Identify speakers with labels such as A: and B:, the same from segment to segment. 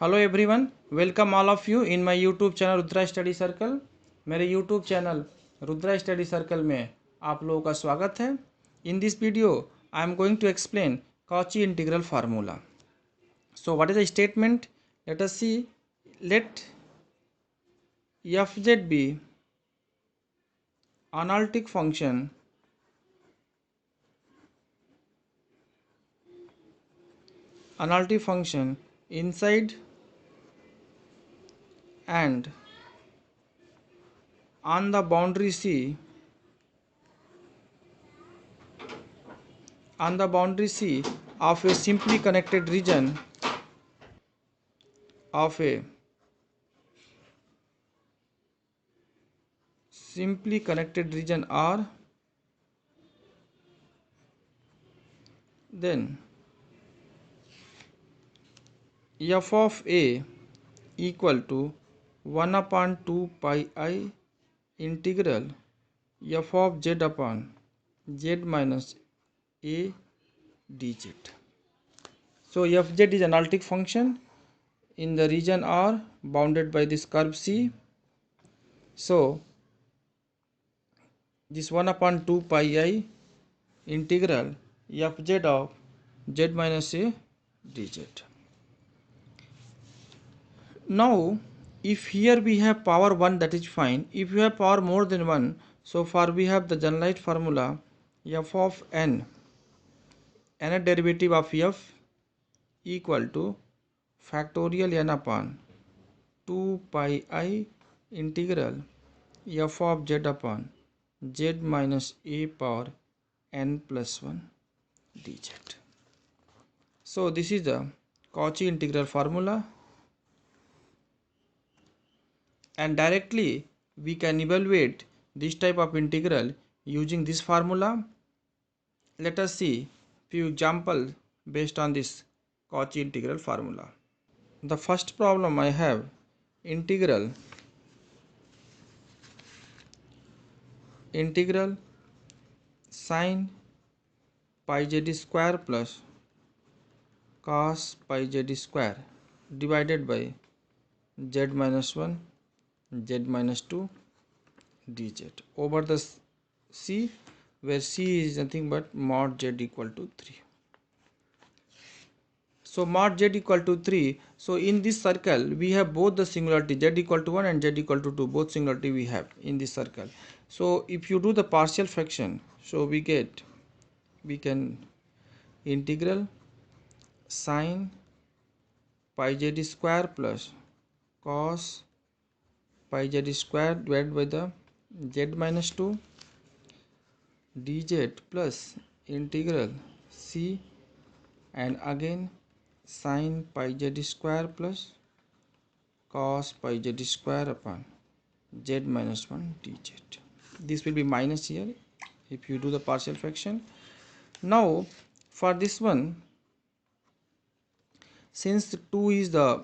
A: Hello everyone, welcome all of you in my YouTube channel Rudra study circle. मेरे YouTube channel Rudra study circle में आप लोगों का स्वागत है। In this video I am going to explain Cauchy integral formula. So what is the statement? Let us see. Let fz be analytic function inside and on the boundary C of a simply connected region R, then f of a equal to 1 upon 2 pi I integral f of z upon z minus a dz. So fz is analytic function in the region R bounded by this curve C. So this 1 upon 2 pi I integral fz of z minus a dz. Now if here we have power 1, that is fine. If you have power more than 1, so far we have the generalized formula f of n derivative of f equal to factorial n upon 2 pi I integral f of z upon z minus a power n plus 1 dz. So this is the Cauchy integral formula, and directly we can evaluate this type of integral using this formula. Let us see few examples based on this Cauchy integral formula. The first problem I have: integral sine pi z square plus cos pi z square divided by z minus 1 z minus 2 dz over the C, where C is nothing but mod z equal to 3. So mod z equal to 3. So in this circle we have both the singularity z equal to 1 and z equal to 2, both singularity we have in this circle. So if you do the partial fraction, so we can integral sine pi z square plus cos pi z square divided by the z minus 2 dz plus integral C, and again sine pi z square plus cos pi z square upon z minus 1 dz. This will be minus here if you do the partial fraction. Now for this one, since 2 is the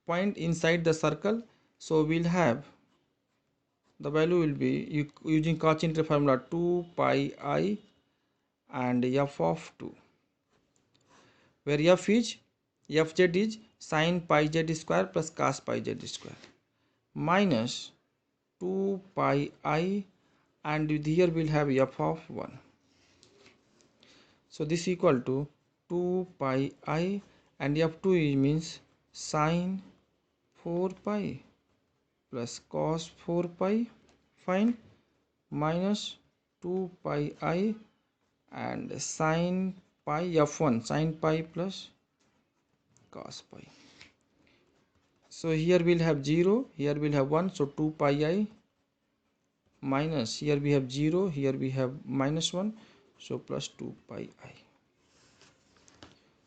A: point inside the circle, so we'll have the value will be using Cauchy integral formula 2 pi I and f of 2, where fz is sine pi z square plus cos pi z square minus 2 pi I, and here we'll have f of 1. So this equal to 2 pi I, and f2 means sine 4 pi plus cos 4 pi, fine, minus 2 pi I and sine pi f1 sine pi plus cos pi. So here we'll have 0, here we'll have 1, so 2 pi I minus, here we have 0, here we have minus 1, so plus 2 pi I.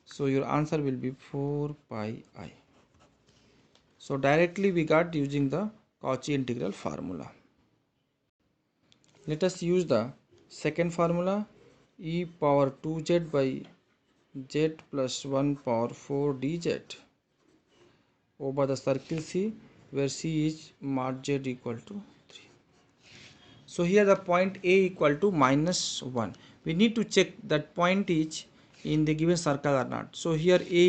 A: So your answer will be 4 pi I. So directly we got using the Cauchy integral formula. Let us use the second formula, e power 2z by z plus 1 power 4 dz over the circle C, where C is mod z equal to 3. So here the point A equal to minus 1. We need to check that point is in the given circle or not. So here a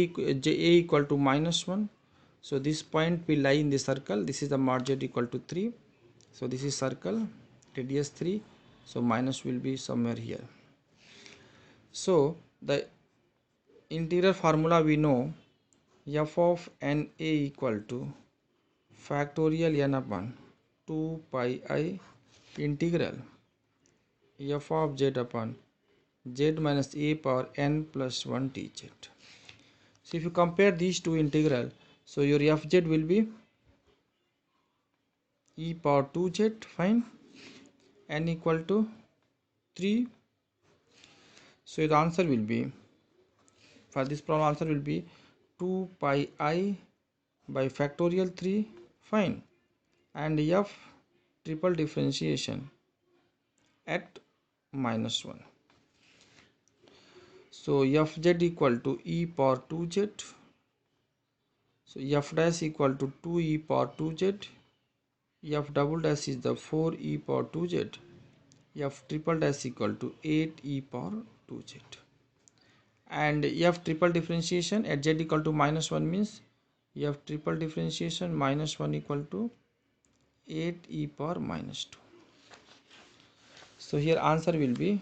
A: equal to -1. So this point will lie in the circle. This is the mod z equal to 3. So this is circle, radius 3. So minus will be somewhere here. So the integral formula we know, f of n a equal to factorial n upon 2 pi I integral f of z upon z minus a power n plus 1 dz. So if you compare these two integral, so your fz will be e power 2z, fine, n equal to 3. So the answer will be, for this problem answer will be 2 pi I by factorial 3, fine, and f triple differentiation at -1. So fz equal to e power 2z. So f dash equal to 2 e power 2z. F double dash is the 4 e power 2z. F triple dash equal to 8 e power 2z. And f triple differentiation at z equal to -1 means f triple differentiation -1 equal to 8 e power -2. So here answer will be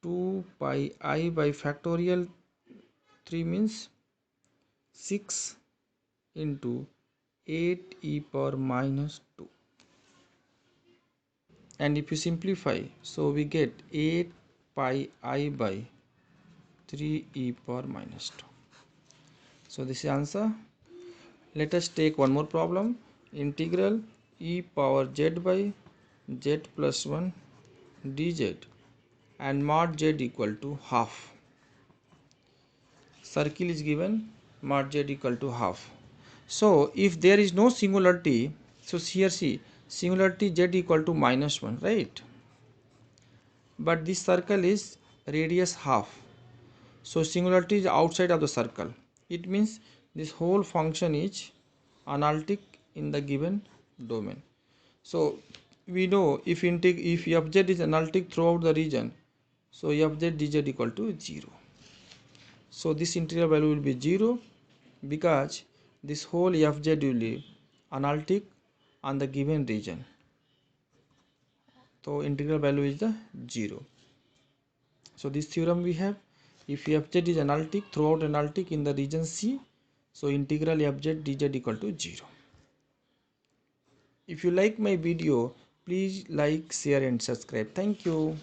A: 2 pi I by factorial 3 means 6 into 8 e power -2. And if you simplify, so we get 8 pi I by 3 e power -2. So this is answer. Let us take one more problem. Integral e power z by z plus 1 dz and mod z equal to half. Circle is given, mod z equal to half. So if there is no singularity, so here see singularity z equal to -1, right? But this circle is radius half. So singularity is outside of the circle. It means this whole function is analytic in the given domain. So we know if fz is analytic throughout the region, so fz dz equal to 0. So this integral value will be 0 because this whole fz will be analytic on the given region. So integral value is the 0. So this theorem we have, if fz is analytic throughout analytic in the region C, so integral fz dz equal to 0. If you like my video, please like, share and subscribe. Thank you.